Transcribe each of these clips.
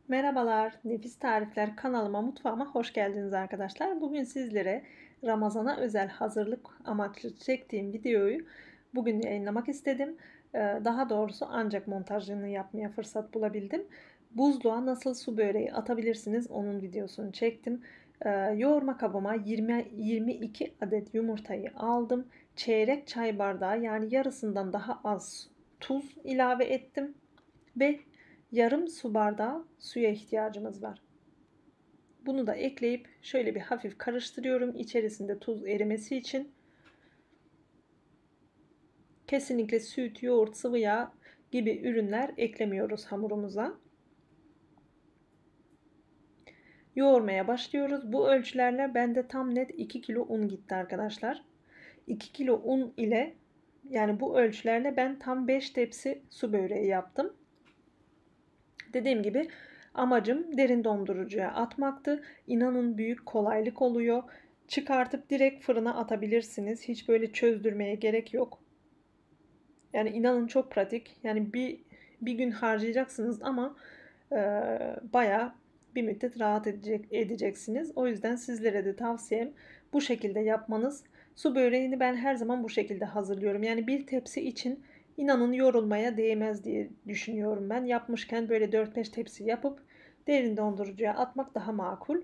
Merhabalar, Nefis Tarifler kanalıma, mutfağıma hoş geldiniz arkadaşlar. Bugün sizlere Ramazan'a özel hazırlık amaçlı çektiğim videoyu bugün yayınlamak istedim. Daha doğrusu ancak montajını yapmaya fırsat bulabildim. Buzluğa nasıl su böreği atabilirsiniz onun videosunu çektim. Yoğurma kabıma 22 adet yumurtayı aldım. Çeyrek çay bardağı yani yarısından daha az tuz ilave ettim ve yarım su bardağı suya ihtiyacımız var. Bunu da ekleyip şöyle bir hafif karıştırıyorum. İçerisinde tuz erimesi için. Kesinlikle süt, yoğurt, sıvı yağ gibi ürünler eklemiyoruz hamurumuza. Yoğurmaya başlıyoruz. Bu ölçülerle bende tam net 2 kilo un gitti arkadaşlar. 2 kilo un ile yani bu ölçülerle ben tam 5 tepsi su böreği yaptım. Dediğim gibi amacım derin dondurucuya atmaktı. İnanın büyük kolaylık oluyor. Çıkartıp direkt fırına atabilirsiniz. Hiç böyle çözdürmeye gerek yok. Yani inanın çok pratik. Yani bir gün harcayacaksınız ama bayağı bir müddet rahat edeceksiniz. O yüzden sizlere de tavsiyem bu şekilde yapmanız. Su böreğini ben her zaman bu şekilde hazırlıyorum. Yani bir tepsi için inanın yorulmaya değmez diye düşünüyorum ben. Yapmışken böyle 4-5 tepsi yapıp derin dondurucuya atmak daha makul.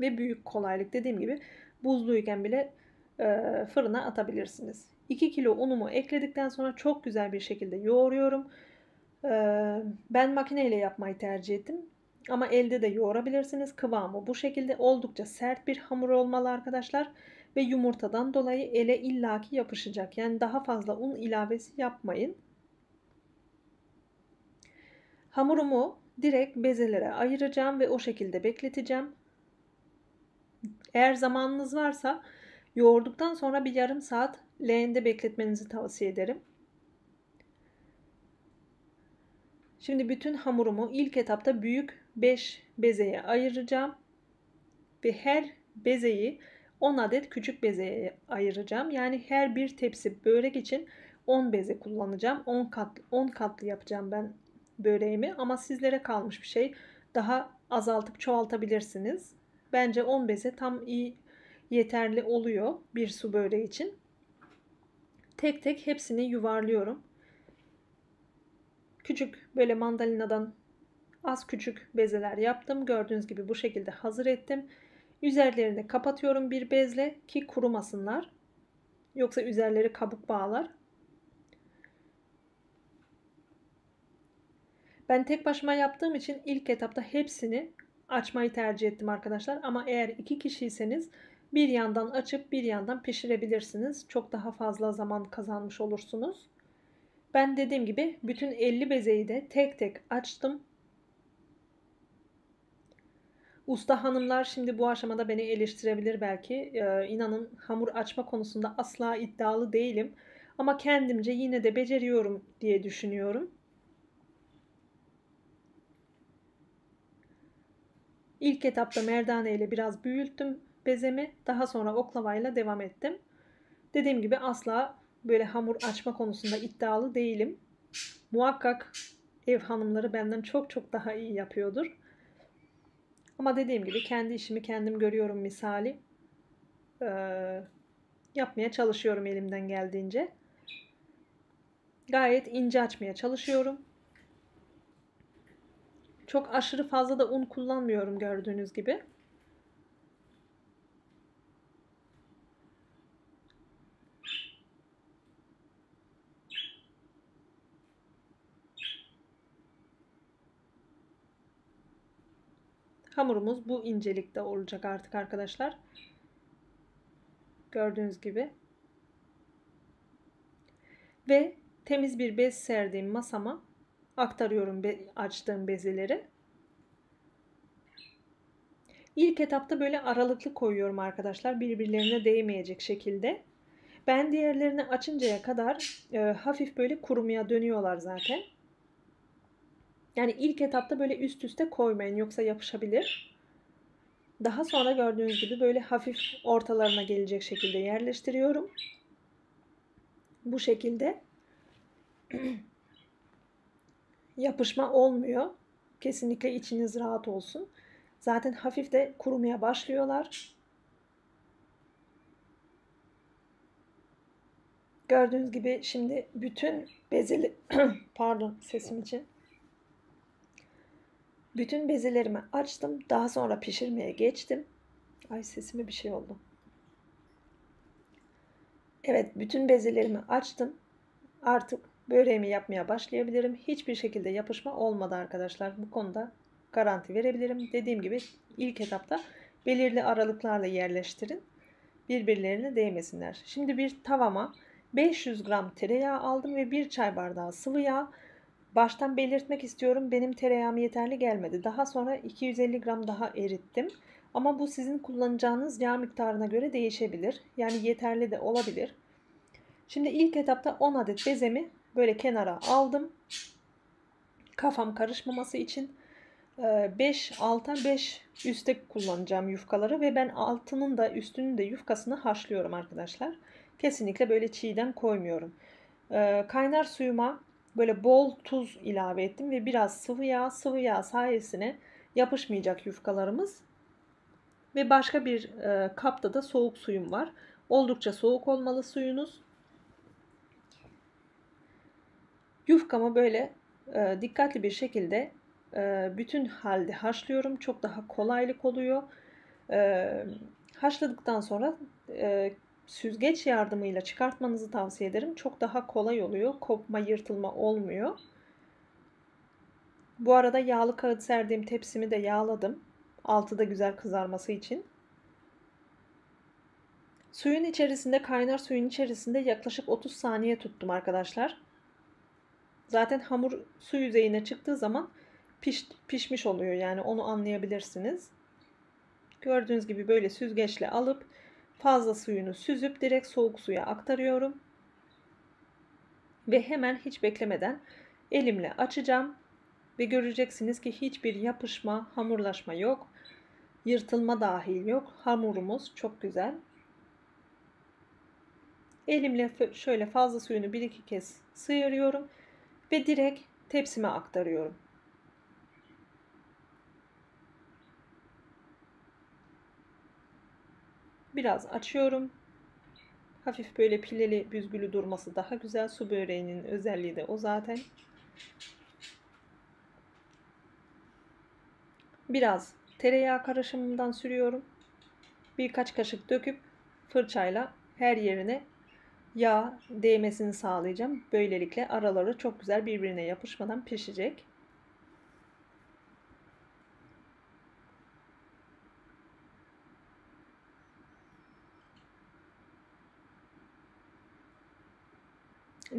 Ve büyük kolaylık, dediğim gibi buzluyken bile fırına atabilirsiniz. 2 kilo unumu ekledikten sonra çok güzel bir şekilde yoğuruyorum. Ben makineyle yapmayı tercih ettim. Ama elde de yoğurabilirsiniz. Kıvamı bu şekilde, oldukça sert bir hamur olmalı arkadaşlar. Ve yumurtadan dolayı ele illaki yapışacak. Yani daha fazla un ilavesi yapmayın. Hamurumu direkt bezelere ayıracağım ve o şekilde bekleteceğim. Eğer zamanınız varsa yoğurduktan sonra bir yarım saat leğende bekletmenizi tavsiye ederim. Şimdi bütün hamurumu ilk etapta büyük 5 bezeye ayıracağım. Ve her bezeyi 10 adet küçük bezeye ayıracağım. Yani her bir tepsi börek için 10 beze kullanacağım. 10 katlı yapacağım ben böreğimi ama sizlere kalmış bir şey. Daha azaltıp çoğaltabilirsiniz. Bence 10 beze tam iyi, yeterli oluyor bir su böreği için. Tek tek hepsini yuvarlıyorum. Küçük böyle mandalinadan az küçük bezeler yaptım. Gördüğünüz gibi bu şekilde hazır ettim. Üzerlerini kapatıyorum bir bezle ki kurumasınlar. Yoksa üzerleri kabuk bağlar. Ben tek başıma yaptığım için ilk etapta hepsini açmayı tercih ettim arkadaşlar. Ama eğer iki kişiyseniz bir yandan açıp bir yandan pişirebilirsiniz. Çok daha fazla zaman kazanmış olursunuz. Ben dediğim gibi bütün 50 bezeyi de tek tek açtım. Usta hanımlar şimdi bu aşamada beni eleştirebilir belki. İnanın hamur açma konusunda asla iddialı değilim. Ama kendimce yine de beceriyorum diye düşünüyorum. İlk etapta merdane ile biraz büyüttüm bezemi. Daha sonra oklavayla devam ettim. Dediğim gibi asla böyle hamur açma konusunda iddialı değilim. Muhakkak ev hanımları benden çok çok daha iyi yapıyordur. Ama dediğim gibi kendi işimi kendim görüyorum misali. Yapmaya çalışıyorum elimden geldiğince. Gayet ince açmaya çalışıyorum. Çok aşırı fazla da un kullanmıyorum gördüğünüz gibi. Hamurumuz bu incelikte olacak artık arkadaşlar. Gördüğünüz gibi. Ve temiz bir bez serdiğim masama aktarıyorum açtığım bezeleri. İlk etapta böyle aralıklı koyuyorum arkadaşlar, birbirlerine değmeyecek şekilde. Ben diğerlerini açıncaya kadar hafif böyle kurumaya dönüyorlar zaten. Yani ilk etapta böyle üst üste koymayın, yoksa yapışabilir. Daha sonra gördüğünüz gibi böyle hafif ortalarına gelecek şekilde yerleştiriyorum. Bu şekilde Yapışma olmuyor. Kesinlikle içiniz rahat olsun. Zaten hafif de kurumaya başlıyorlar. Gördüğünüz gibi şimdi bütün bezeli pardon sesim için. Bütün bezelerimi açtım. Daha sonra pişirmeye geçtim. Ay sesime bir şey oldu. Evet, bütün bezelerimi açtım. Artık böreğimi yapmaya başlayabilirim. Hiçbir şekilde yapışma olmadı arkadaşlar. Bu konuda garanti verebilirim. Dediğim gibi ilk etapta belirli aralıklarla yerleştirin. Birbirlerine değmesinler. Şimdi bir tavama 500 gram tereyağı aldım ve 1 çay bardağı sıvı yağ. Baştan belirtmek istiyorum, benim tereyağım yeterli gelmedi. Daha sonra 250 gram daha erittim. Ama bu sizin kullanacağınız yağ miktarına göre değişebilir. Yani yeterli de olabilir. Şimdi ilk etapta 10 adet bezemi böyle kenara aldım. Kafam karışmaması için 5 alta 5 üste kullanacağım yufkaları ve ben altının da üstünün de yufkasını haşlıyorum arkadaşlar. Kesinlikle böyle çiğden koymuyorum. Kaynar suyuma böyle bol tuz ilave ettim ve biraz sıvı yağ sayesinde yapışmayacak yufkalarımız. Ve başka bir kapta da soğuk suyum var. Oldukça soğuk olmalı suyunuz. Yufkamı böyle dikkatli bir şekilde bütün halde haşlıyorum. Çok daha kolaylık oluyor. Haşladıktan sonra süzgeç yardımıyla çıkartmanızı tavsiye ederim. Çok daha kolay oluyor. Kopma, yırtılma olmuyor. Bu arada yağlı kağıt serdiğim tepsimi de yağladım. Altı da güzel kızarması için. Suyun içerisinde, kaynar suyun içerisinde yaklaşık 30 saniye tuttum arkadaşlar. Zaten hamur su yüzeyine çıktığı zaman pişmiş oluyor, yani onu anlayabilirsiniz. Gördüğünüz gibi böyle süzgeçle alıp fazla suyunu süzüp direkt soğuk suya aktarıyorum. Ve hemen hiç beklemeden elimle açacağım. Ve göreceksiniz ki hiçbir yapışma, hamurlaşma yok. Yırtılma dahil yok. Hamurumuz çok güzel. Elimle şöyle fazla suyunu bir iki kez sıyırıyorum. Ve direkt tepsime aktarıyorum. Biraz açıyorum. Hafif böyle pileli büzgülü durması daha güzel. Su böreğinin özelliği de o zaten. Biraz tereyağı karışımından sürüyorum. Birkaç kaşık döküp fırçayla her yerine yağ değmesini sağlayacağım. Böylelikle araları çok güzel birbirine yapışmadan pişecek.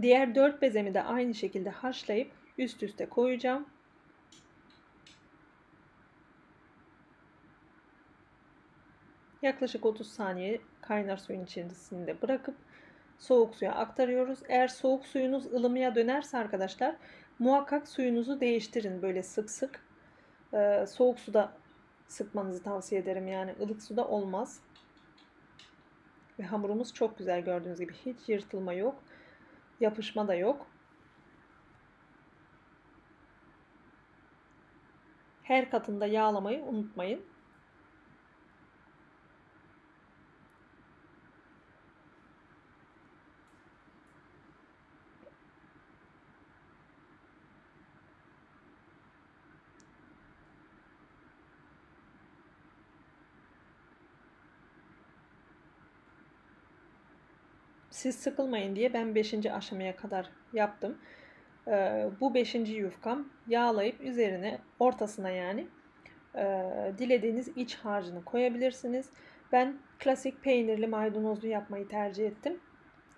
Diğer 4 bezemi de aynı şekilde haşlayıp üst üste koyacağım. Yaklaşık 30 saniye kaynar suyun içerisinde bırakıp soğuk suya aktarıyoruz. Eğer soğuk suyunuz ılımıya dönerse arkadaşlar muhakkak suyunuzu değiştirin böyle sık sık. Soğuk suda sıkmanızı tavsiye ederim, yani ılık suda olmaz. Ve hamurumuz çok güzel, gördüğünüz gibi hiç yırtılma yok. Yapışma da yok. Her katında yağlamayı unutmayın. Siz sıkılmayın diye ben 5. aşamaya kadar yaptım. Bu 5. yufkam, yağlayıp üzerine, ortasına yani dilediğiniz iç harcını koyabilirsiniz. Ben klasik peynirli maydanozlu yapmayı tercih ettim.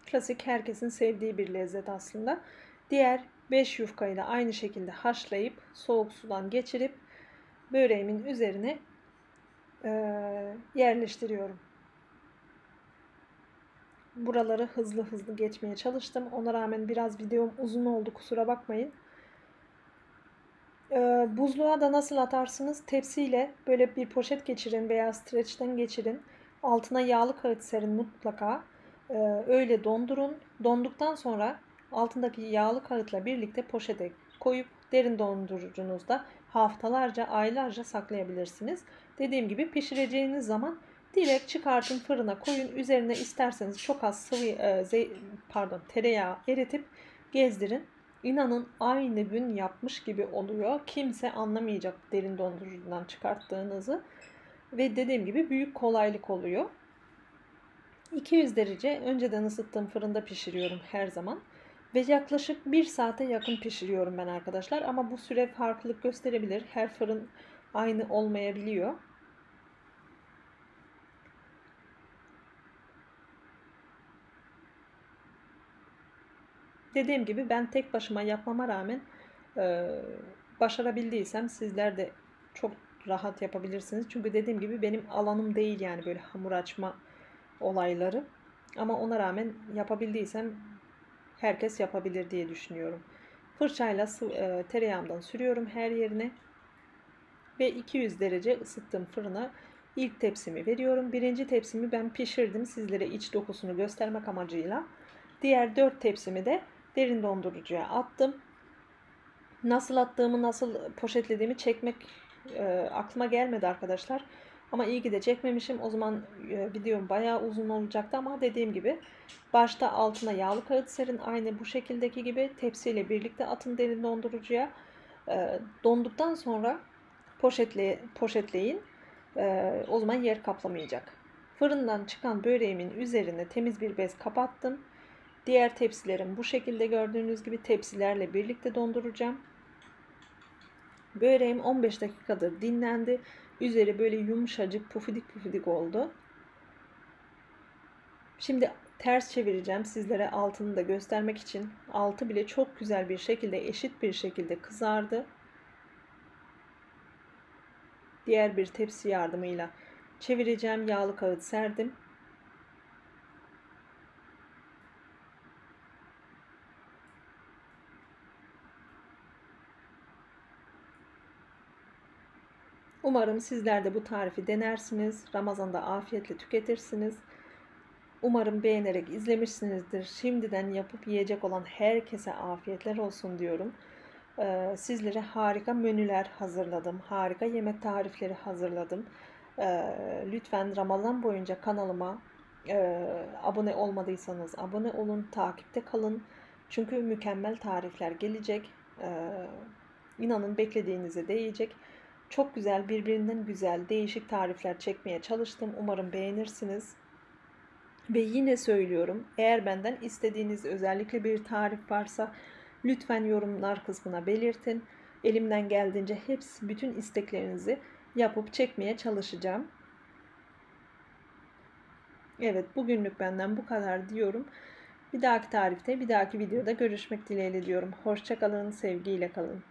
Klasik, herkesin sevdiği bir lezzet aslında. Diğer 5 yufkayı da aynı şekilde haşlayıp soğuk sudan geçirip böreğimin üzerine yerleştiriyorum. Buraları hızlı hızlı geçmeye çalıştım. Ona rağmen biraz videom uzun oldu, kusura bakmayın. Buzluğa da nasıl atarsınız? Tepsiyle böyle bir poşet geçirin veya streçten geçirin. Altına yağlı kağıt serin mutlaka. Öyle dondurun. Donduktan sonra altındaki yağlı kağıtla birlikte poşete koyup derin dondurucunuzda haftalarca, aylarca saklayabilirsiniz. Dediğim gibi pişireceğiniz zaman direkt çıkartın, fırına koyun. Üzerine isterseniz çok az tereyağı eritip gezdirin. İnanın aynı gün yapmış gibi oluyor. Kimse anlamayacak derin dondurucudan çıkarttığınızı. Ve dediğim gibi büyük kolaylık oluyor. 200 derece önceden ısıttığım fırında pişiriyorum her zaman. Ve yaklaşık 1 saate yakın pişiriyorum ben arkadaşlar. Ama bu süre farklılık gösterebilir. Her fırın aynı olmayabiliyor. Dediğim gibi ben tek başıma yapmama rağmen e, başarabildiysem sizler de çok rahat yapabilirsiniz. Çünkü dediğim gibi benim alanım değil yani böyle hamur açma olayları. Ama ona rağmen yapabildiysem herkes yapabilir diye düşünüyorum. Fırçayla tereyağımdan sürüyorum her yerine ve 200 derece ısıttığım fırına ilk tepsimi veriyorum. Birinci tepsimi ben pişirdim sizlere iç dokusunu göstermek amacıyla. Diğer 4 tepsimi de derin dondurucuya attım. Nasıl attığımı, nasıl poşetlediğimi çekmek aklıma gelmedi arkadaşlar. Ama iyi ki de çekmemişim. O zaman videom bayağı uzun olacaktı ama dediğim gibi başta altına yağlı kağıt serin. Aynı bu şekildeki gibi tepsiyle birlikte atın derin dondurucuya. Donduktan sonra poşetleyin. O zaman yer kaplamayacak. Fırından çıkan böreğimin üzerine temiz bir bez kapattım. Diğer tepsilerim bu şekilde gördüğünüz gibi tepsilerle birlikte donduracağım. Böreğim 15 dakikadır dinlendi. Üzeri böyle yumuşacık pufidik pufidik oldu. Şimdi ters çevireceğim sizlere altını da göstermek için. Altı bile çok güzel bir şekilde eşit bir şekilde kızardı. Diğer bir tepsi yardımıyla çevireceğim. Yağlı kağıt serdim. Umarım sizler de bu tarifi denersiniz. Ramazan'da afiyetle tüketirsiniz. Umarım beğenerek izlemişsinizdir. Şimdiden yapıp yiyecek olan herkese afiyetler olsun diyorum. Sizlere harika menüler hazırladım. Harika yemek tarifleri hazırladım. Lütfen Ramazan boyunca kanalıma abone olmadıysanız abone olun, takipte kalın. Çünkü mükemmel tarifler gelecek. İnanın beklediğinize değecek. Çok güzel, birbirinden güzel, değişik tarifler çekmeye çalıştım. Umarım beğenirsiniz. Ve yine söylüyorum, eğer benden istediğiniz özellikle bir tarif varsa lütfen yorumlar kısmına belirtin. Elimden geldiğince bütün isteklerinizi yapıp çekmeye çalışacağım. Evet, bugünlük benden bu kadar diyorum. Bir dahaki tarifte, bir dahaki videoda görüşmek dileğiyle diyorum. Hoşça kalın, sevgiyle kalın.